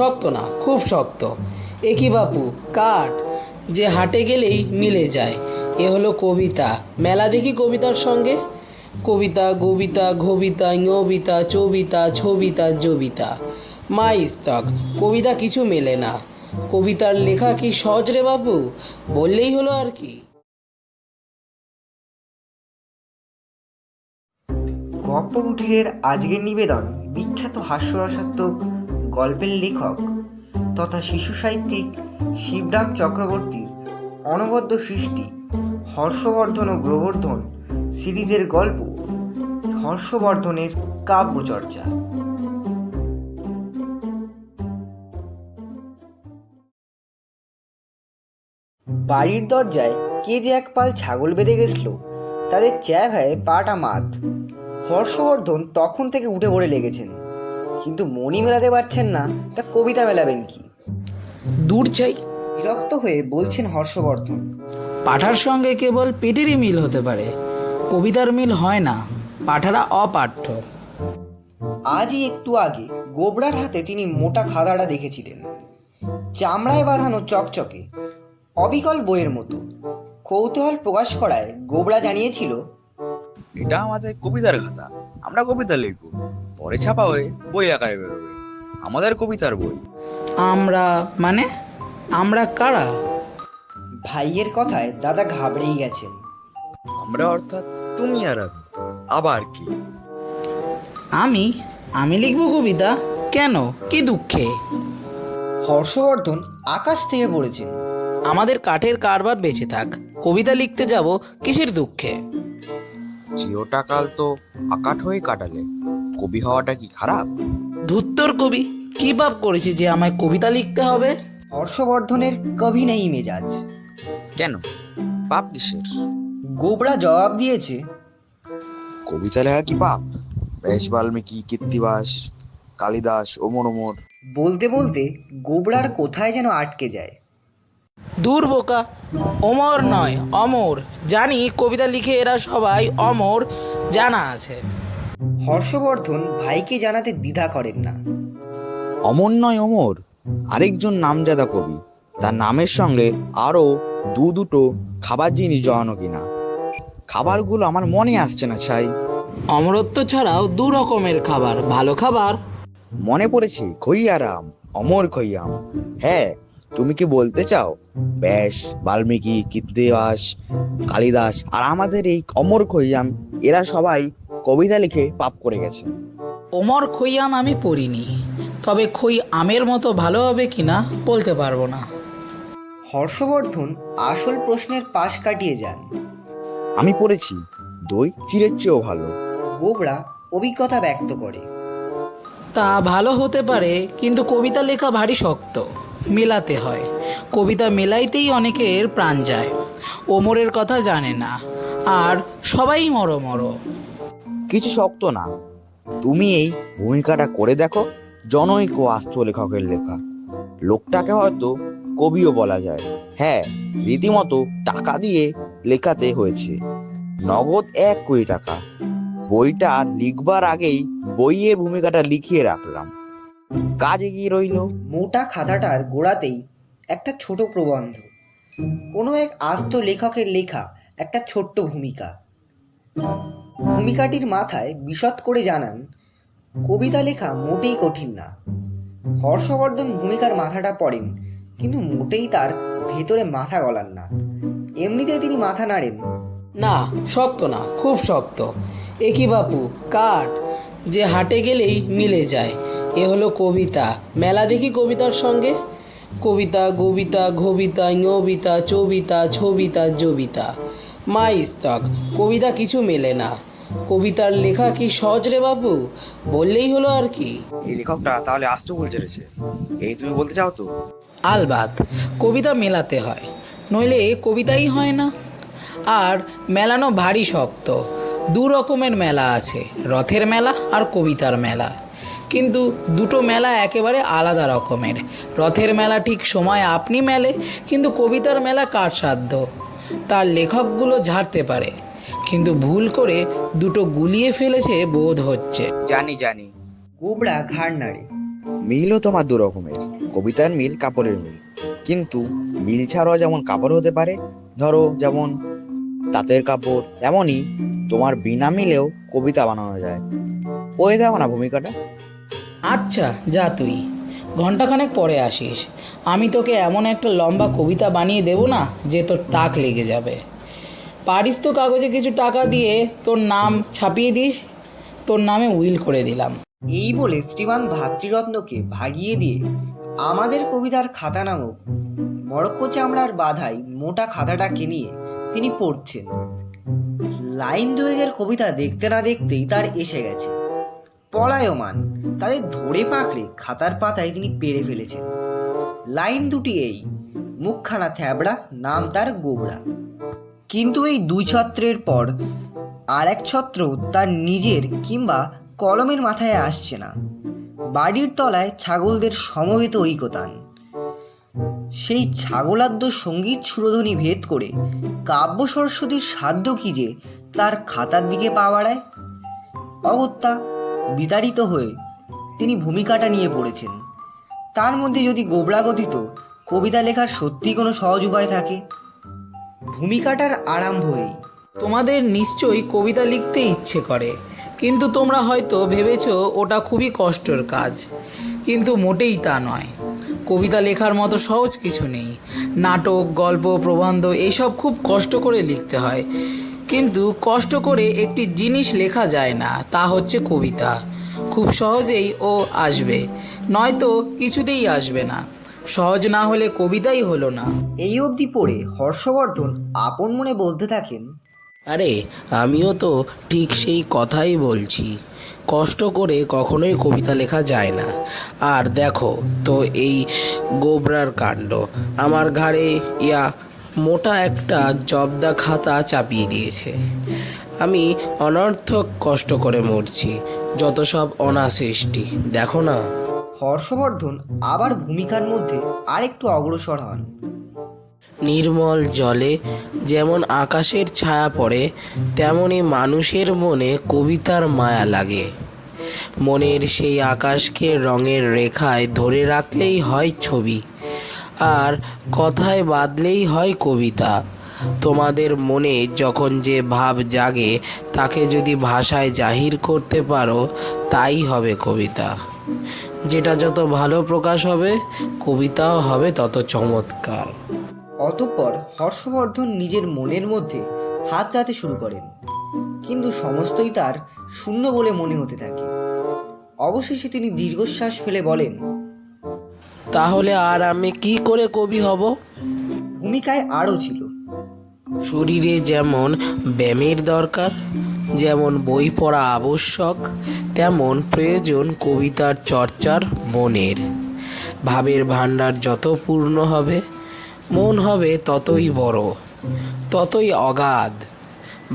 শক্ত না, খুব শক্ত। এ কি বাপু, কাঠ যে হাটে গেলেই মিলে যায়। এ হলো কবিতা। মেলা দেখি কবিতার সঙ্গে। কবিতা, গবিতা, ঘবিতা, ঞবিতা, চবিতা, ছবিতা, জবিতা, মাইস্তক। কবিতা কিছু মেলে না। কবিতার লেখা কি সহজ রে বাপু, বললেই হলো আর কি। গপ্প কুটিরের আজকের নিবেদন বিখ্যাত হাস্যরসাত্মক গল্পের লেখক তথা শিশু সাহিত্যিক শিবরাম চক্রবর্তীর অনবদ্য সৃষ্টি হর্ষবর্ধন ও গোবর্ধন সিরিজের গল্প হর্ষবর্ধনের কাব্যচর্চা। বাড়ির দরজায় কে যে এক পাল ছাগল বেঁধে গেছিল, তাদের চ্যা ভাই পাটা মাত। হর্ষবর্ধন তখন থেকে উঠে পড়ে লেগেছেন, কিন্তু মণি মেলাতে পারছেন না, তা কবিতা মেলাবেন কি? দূর চাই। বিরক্ত হয়ে বলছেন হর্ষবর্ধন, পাঠার সঙ্গে কেবল পেটেরই মিল হতে পারে, কবিতার মিল হয় না। পাঠারা অপাঠ্য। আজই একটু আগে গোবরার হাতে তিনি মোটা খাদাটা দেখেছিলেন, চামড়ায় বাঁধানো চকচকে, অবিকল বইয়ের মতো। কৌতূহল প্রকাশ করায় গোবরা জানিয়েছিল, এটা আমাদের কবিতার খাতা, আমরা কবিতা লিখব, পরে ছাপা হয়ে বই আকারে বেরোবে, আমাদের কবিতার বই। আমরা মানে? আমরা কারা? ভাইয়ের কথায় দাদা ঘাবড়েই গেছেন। আমরা অর্থাৎ তুমি আর আমি। আবার কি? আমি আমি লিখব কবিতা? কেন, কি দুঃখে? হর্ষবর্ধন আকাশ থেকে পড়েছেন। আমাদের কাঠের কারবার বেঁচে থাক, কবিতা লিখতে যাব কিসের দুঃখে? চিরটা কাল তো আকাঠ হয়ে কাটালে, কবি হওয়াটা কি খারাপ? ধুত্তর কবি, কি পাপ করেছি যে আমায় কবিতা লিখতে হবে? হর্ষবর্ধনের কবি নেই মেজাজ। কেন, পাপ কিসের? গোবরা জবাব দিয়েছে, কবিতা লেখা কি পাপ? বেশ, বাল্মীকি, কীর্তিবাস, কালিদাস, ওমর ওমর। বলতে বলতে গোবরার কোথায় যেন আটকে যায়। দূর বোকা, অমর নয় অমর। জানি কবিতা লিখে এরা সবাই অমর, জানা আছে। হর্ষবর্ধন ভাইকে জানাতে দ্বিধা করেন না। অমর নয় অমর, আরেকজন নামজাদা কবি, তার নামের সঙ্গে আরো দুটো খাবার জিনিস জড়ানো কিনা। খাবারগুলো আমার মনে আসছে না ছাই। অমরত্ব ছাড়াও দু রকমের খাবার, ভালো খাবার। মনে পড়েছে, খৈয়ারাম, অমর খৈয়াম। হ্যাঁ, তুমি কি বলতে চাও ব্যাস, বাল্মীকি, কীর্তিবাস, কালিদাস আর আমাদের এই অমর খৈয়াম, এরা সবাই কবিতা লিখে পাপ করে গেছে? ওমর খৈয়াম আমি পড়িনি, তবে খই আমের মতো ভালো হবে কিনা বলতে পারবো না। হর্ষবর্ধন আসল প্রশ্নের পাশ কাটিয়ে যান। আমি পড়েছি, দই চিড়ের চেয়েও ভালো। গোবরা অভিজ্ঞতা ব্যক্ত করে। তা ভালো হতে পারে, কিন্তু কবিতা লেখা ভারী শক্ত, মেলাতে হয়। কবিতা মেলাইতেই অনেকের প্রাণ যায়। ওমরের কথা জানে না, আর সবাই মরো মরো। কিছু শক্ত না, তুমি এই ভূমিকাটা করে দেখো। জনৈক আস্ত লেখকের লেখা, লোকটাকে হয়তো কবিও বলা যায়। হ্যাঁ, রীতিমতো টাকা দিয়ে লেখাতে হয়েছে, নগদ 1 কোটি টাকা। বইটা লিখবার আগেই বইয়ের ভূমিকাটা লিখিয়ে রাখলাম, কাজ এগিয়ে রইল। মোটা খাতাটার গোড়াতেই একটা ছোট প্রবন্ধ, কোনো এক আস্ত লেখকের লেখা একটা ছোট্ট ভূমিকা। ভূমিকাটির মাথায় বিশদ করে জানান, কবিতা লেখা মোটেই কঠিন না। হর্ষবর্ধন ভূমিকার মাথাটা পড়েন, কিন্তু মোটেই তার ভেতরে মাথা গলান না। এমনিতেই তিনি মাথা নাড়েন। না, শক্ত না, খুব শক্ত। এ কি বাপু, কাঠ যে হাটে গেলেই মিলে যায়। এ হলো কবিতা। মেলা দেখি কবিতার সঙ্গে। কবিতা, গবিতা, ঘবিতা, ঞবিতা, চবিতা, ছবিতা, জবিতা, মাইস্তক। কবিতা কিছু মেলে না। কবিতার লেখা কি সহজ রে বাপু, বললেই হলো আর কি। এই লেখকটা তাহলে আস্ত ভুল ছেড়েছে, এই তুমি বলতে চাও তো? আলবাত, কবিতা মেলাতে হয়, নইলে কবিতাই হয় না। আর মেলানো ভারী শক্ত। দু রকমের মেলা আছে, রথের মেলা আর কবিতার মেলা। কিন্তু দুটো মেলা একেবারে আলাদা রকমের। রথের মেলা ঠিক সময় আপনি মেলে, কিন্তু কবিতার মেলা কাটসাধ্য। তার লেখকগুলো ঝাড়তে পারে, কিন্তু ভুল করে দুটো গুলিয়ে ফেলেছে বোধ হচ্ছে। জানি জানি। গোবরা ঘাড় নাড়ে। মিলও তোমার দু রকমের, কবিতার মিল, কাপড়ের মিল। কিন্তু মিল ছাড়াও যেমন কাপড় হতে পারে, ধরো যেমন তাঁতের কাপড়, তেমনই তোমার বিনা মিলেও কবিতা বানানো যায়। ওই দেখো না ভূমিকাটা। আচ্ছা যা, তুই ঘন্টাখানেক পরে আসিস, আমি তোকে এমন একটা লম্বা কবিতা বানিয়ে দেবো না যে তোর তাক লেগে যাবে। পারিস তো কাগজে কিছু টাকা দিয়ে তোর নাম ছাপিয়ে দিস, তোর নামে উইল করে দিলাম। এই বলে শ্রীমান ভাতৃরত্নকে ভাগিয়ে দিয়ে আমাদের কবিতার খাতা নামক মরক্কো চামড়ার বাধাই মোটা খাতাটাকে নিয়ে তিনি পড়ছেন। লাইন দুয়েকের কবিতা দেখতে না দেখতেই তার এসে গেছে। পলায়মান তাদের ধরে পাকড়ে খাতার পাতায় তিনি পেরে ফেলেছেন। লাইন দুটি এই: মুখখানা থ্যাবড়া, নাম তার গোবরা। কিন্তু এই দুই ছত্রের পর আর এক ছত্র তার নিজের কিংবা কলমের মাথায় আসছে না। বাড়ির তলায় ছাগলদের সমবেত ঐকতান। সেই ছাগলাদ্য সঙ্গীত সুরধ্বনি ভেদ করে কাব্য সরস্বতীর সাধ্য কি যে তার খাতার দিকে পা বাড়ায়। অগত্যা বিতাড়িত হয়ে তিনি ভূমিকাটা নিয়ে পড়েছেন। তার মধ্যে যদি গোবরা গঠিত কবিতা লেখার সত্যি কোনো সহজ উপায় থাকে। ভূমিকাটার আরম্ভই তোমাদের নিশ্চয়ই কবিতা লিখতে ইচ্ছে করে, কিন্তু তোমরা হয়তো ভেবেছো ওটা খুবই কষ্টের কাজ, কিন্তু মোটেই তা নয়। কবিতা লেখার মতো সহজ কিছু নেই। নাটক, গল্প, প্রবন্ধ এইসব খুব কষ্ট করে লিখতে হয়, কিন্তু কষ্ট করে একটি জিনিস লেখা যায় না, তা হচ্ছে কবিতা। খুব সহজেই ও আসবে, নয়তো কিছুতেই আসবে না। সহজ না হলে কবিতাই হলো না। এই অবধি পড়ে হর্ষবর্ধন আপন মনে বলতে থাকেন, আরে আমিও তো ঠিক সেই কথাই বলছি, কষ্ট করে কখনোই কবিতা লেখা যায় না। আর দেখো তো এই গোবরার কাণ্ড, আমার ঘাড়ে মোটা একটা জবদা খাতা চাপিয়ে দিয়েছে। আমি অনর্থক কষ্ট করে মরছি, যত সব অনাসৃষ্টি, দেখো না। হর্ষবর্ধন আবার ভূমিকার মধ্যে আরেকটু অগ্রসর হন। নির্মল জলে যেমন আকাশের ছায়া পড়ে, তেমনি মানুষের মনে কবিতার মায়া লাগে। মনের সেই আকাশকে রঙের রেখায় ধরে রাখলেই হয় ছবি, আর কথায় বাঁধলেই হয় কবিতা। তোমাদের মনে যখন যে ভাব জাগে, তাকে যদি ভাষায় জাহির করতে পারো, তাই হবে কবিতা। যেটা যত ভালো প্রকাশ হবে, কবিতাও হবে তত চমৎকার। অতঃপর হর্ষবর্ধন নিজের মনের মধ্যে হাত রাখতে শুরু করেন, কিন্তু সমস্তই তার শূন্য বলে মনে হতে থাকে। অবশেষে তিনি দীর্ঘশ্বাস ফেলে বলেন, তাহলে আর আমি কি করে কবি হব? ভূমিকায় আরও ছিল। শরীরে যেমন ব্যায়ামের দরকার, যেমন বই পড়া আবশ্যক, তেমন প্রয়োজন কবিতার চর্চার মনের। ভাবের ভাণ্ডার যত পূর্ণ হবে, মন হবে ততই বড়, ততই অগাধ।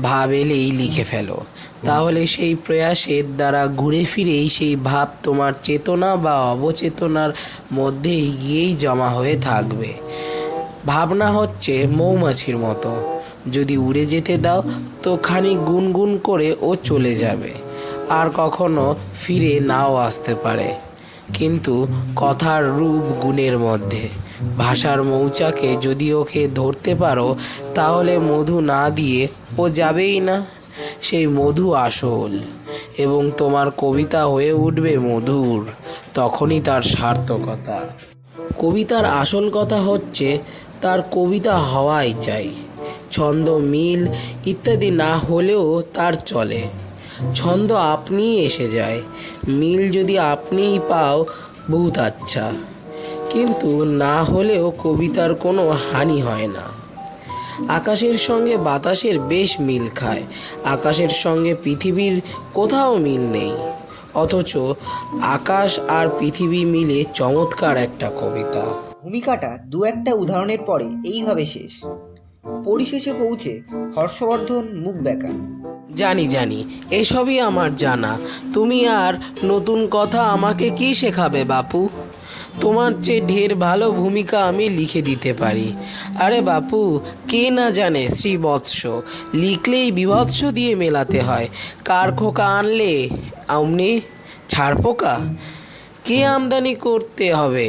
ভাব এলেই লিখে ফেলো, তাহলে সেই প্রয়াসের দ্বারা ঘুরে ফিরেই সেই ভাব তোমার চেতনা বা অবচেতনার মধ্যে গিয়েই জমা হয়ে থাকবে। ভাবনা হচ্ছে মৌমাছির মতো, যদি উড়ে যেতে দাও তো খানিক গুনগুন করে ও চলে যাবে, আর কখনো ফিরে নাও আসতে পারে। কিন্তু কথার রূপ গুণের মধ্যে। ভাষার মৌচাকে যদি ওকে ধরতে পারো, তাহলে মধু না দিয়ে ও যাবেই না। সেই মধু আসল, এবং তোমার কবিতা হয়ে উঠবে মধুর, তখনই তার সার্থকতা। কবিতার আসল কথা হচ্ছে তার কবিতা হওয়াই চাই। ছন্দ, মিল ইত্যাদি না হলেও তার চলে। ছন্দ আপনিই এসে যায়, মিল যদি আপনিই পাও বহুত আচ্ছা, কিন্তু না হলেও কবিতার কোনো হানি হয় না। আকাশের সঙ্গে বাতাসের বেশ মিল খায়, আকাশের সঙ্গে পৃথিবীর কোথাও মিল নেই, অথচ আকাশ আর পৃথিবী মিলে চমৎকার একটা কবিতা। ভূমিকাটা দু একটা উদাহরণের পরে এইভাবে শেষ। পরিশেষে পৌঁছে হর্ষবর্ধন মুখ বেঁকান। জানি এসবই আমার জানা, তুমি আর নতুন কথা আমাকে কি শেখাবে বাপু? তোমার চেয়ে ঢের ভালো ভূমিকা আমি লিখে দিতে পারি। আরে বাপু, কে না জানে শ্রীবৎস লিখলেই বিভৎস দিয়ে মেলাতে হয়, কার খোকা আনলে অমনি ছাড় পোকা। কে আমদানি করতে হবে?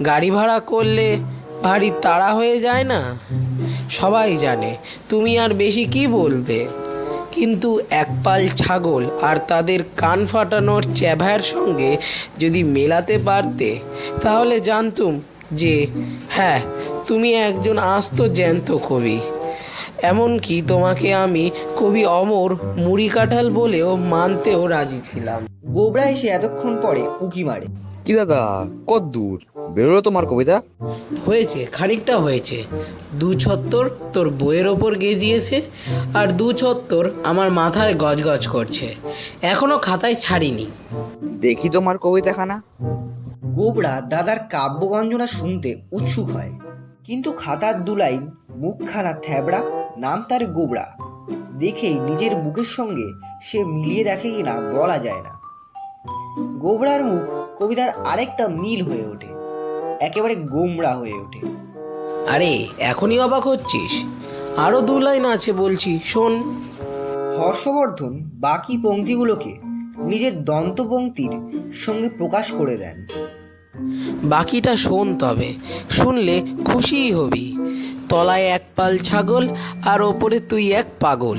গাড়ি ভাড়া করলে ভারী তাড়া হয়ে যায় না? সবাই জানে, তুমি আর বেশি কি বলবে। কিন্তু একপাল ছাগল আর তাদের কান ফাটানোর চ্যাভার সঙ্গে যদি মেলাতে পারতে, তাহলে জানতুম যে হ্যাঁ, তুমি একজন আস্ত জ্যান্ত কবি। এমনকি তোমাকে আমি কবি অমর মুড়ি কাঁঠাল বলেও মানতেও রাজি ছিলাম। গোবরা এসে এতক্ষণ পরে উকি মারে। কি দাদা, কত দূর বেরোলো তোমার কবিতা? হয়েছে, খানিকটা হয়েছে। 2 ছত্তর তোর বইয়ের ওপর গেজিয়েছে, আর 2 ছত্তর আমার মাথায় গজগজ করছে। এখনো খাতায় ছাড়িনি। দেখি তোমার কবিতাখানা। গোবরা দাদার কাব্যগঞ্জনা শুনতে উৎসুক হয়, কিন্তু খাতার 2 লাইন, মুখখানা থ্যাবড়া, নাম তার গোবরা দেখেই নিজের মুখের সঙ্গে সে মিলিয়ে দেখে কিনা বলা যায় না। গোবরার মুখ কবিতার আরেকটা মিল হয়ে ওঠে, একেবারে গোমড়া হয়ে ওঠে। আরে এখনই অবাক হচ্ছিস? আরও 2 লাইন আছে বলছি, শোন। হর্ষবর্ধন বাকি পংক্তিগুলোকে নিজের দন্তপংক্তির সঙ্গে প্রকাশ করে দেন। বাকিটা শোন, তবে শুনলে খুশিই হবি। তলায় 1 পাল ছাগল আর ওপরে তুই 1 পাগল।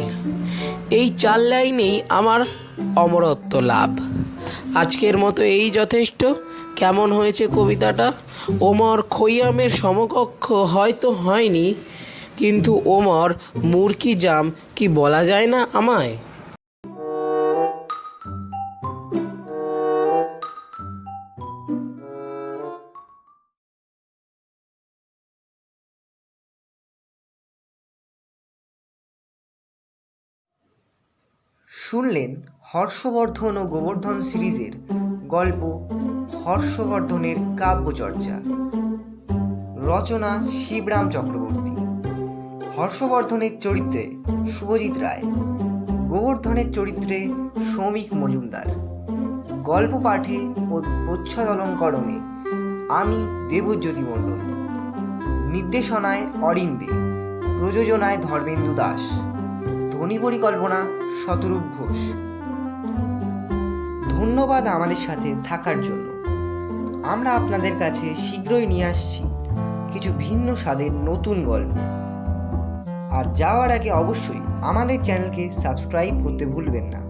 এই 4 লাইনেই আমার অমরত্ব লাভ। আজকের মতো এই যথেষ্ট। কেমন হয়েছে কবিতাটা? ওমর খৈয়ামের সমকক্ষ হয়তো হয়নি, কিন্তু ওমর মুরকি জাম কি বলা যায় না আমায়? শুনলেন হর্ষবর্ধন ও গোবর্ধন সিরিজের গল্প হর্ষবর্ধনের কাব্যচর্চা। রচনা শিবরাম চক্রবর্তী। হর্ষবর্ধনের চরিত্রে শুভজিৎ রায়, গোবর্ধনের চরিত্রে শ্রমিক মজুমদার। গল্প পাঠে ও প্রচ্ছদ অলঙ্করণে আমি দেবজ্যোতি মণ্ডল। নির্দেশনায় অরিন্দে, প্রযোজনায় ধর্মেন্দু দাস, ধ্বনি পরিকল্পনা শতরূপ ঘোষ। ধন্যবাদ আমাদের সাথে থাকার জন্য। আমরা আপনাদের কাছে শীঘ্রই নিয়ে আসছি কিছু ভিন্ন স্বাদের নতুন গল্প। আর যাওয়ার আগে অবশ্যই আমাদের চ্যানেলকে সাবস্ক্রাইব করতে ভুলবেন না।